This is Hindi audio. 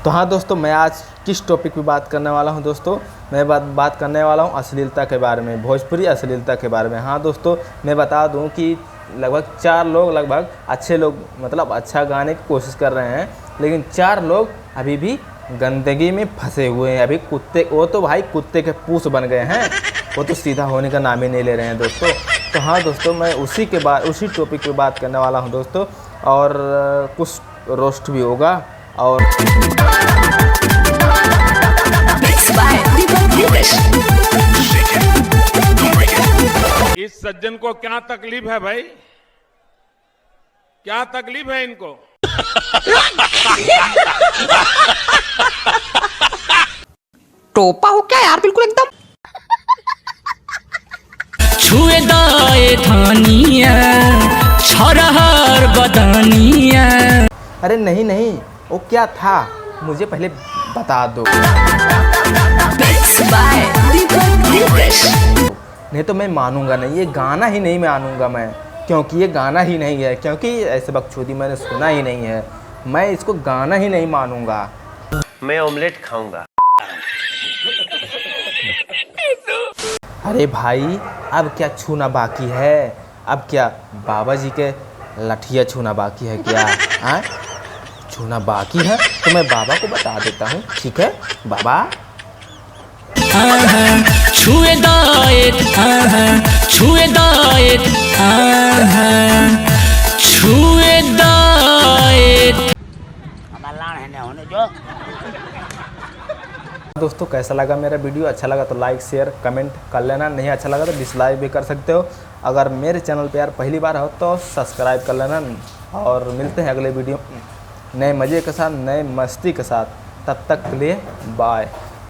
तो हाँ दोस्तों, मैं आज किस टॉपिक पे बात करने वाला हूँ दोस्तों, मैं बात करने वाला हूँ अश्लीलता के बारे में, भोजपुरी अश्लीलता के बारे में। हाँ दोस्तों, मैं बता दूँ कि लगभग 4 लोग अच्छे लोग मतलब अच्छा गाने की कोशिश कर रहे हैं, लेकिन 4 लोग अभी भी गंदगी में फंसे हुए हैं। अभी कुत्ते, वो तो भाई कुत्ते के पूँछ बन गए हैं, वो तो सीधा होने का नाम ही नहीं ले रहे हैं दोस्तों। तो हाँ दोस्तों, मैं उसी टॉपिक पे बात करने वाला हूँ दोस्तों, और कुछ रोस्ट भी होगा। और इस सज्जन को क्या तकलीफ है भाई, क्या तकलीफ है इनको? टोपा हो क्या यार, बिल्कुल एकदम। छुए दाए थानिया छरहर बदनिया। अरे नहीं नहीं, वो क्या था मुझे पहले बता दो, नहीं तो मैं मानूंगा नहीं, ये गाना ही नहीं मानूंगा मैं, क्योंकि ये गाना ही नहीं है, क्योंकि ऐसे बकचोदी मैंने सुना ही नहीं है, मैं इसको गाना ही नहीं मानूंगा। मैं ऑमलेट खाऊंगा। अरे भाई, अब क्या छूना बाकी है? अब क्या बाबा जी के लठिया छूना बाकी है क्या? हाँ, छूना बाकी है तो मैं बाबा को बता देता हूँ, ठीक है बाबा? छुए दाए छुए दाए छुए दाए। दोस्तों, कैसा लगा मेरा वीडियो? अच्छा लगा तो लाइक शेयर कमेंट कर लेना, नहीं अच्छा लगा तो डिसलाइक भी कर सकते हो। अगर मेरे चैनल पे यार पहली बार हो तो सब्सक्राइब कर लेना, और मिलते हैं अगले वीडियो नए मज़े के साथ, नए मस्ती के साथ। तब तक के लिए बाय।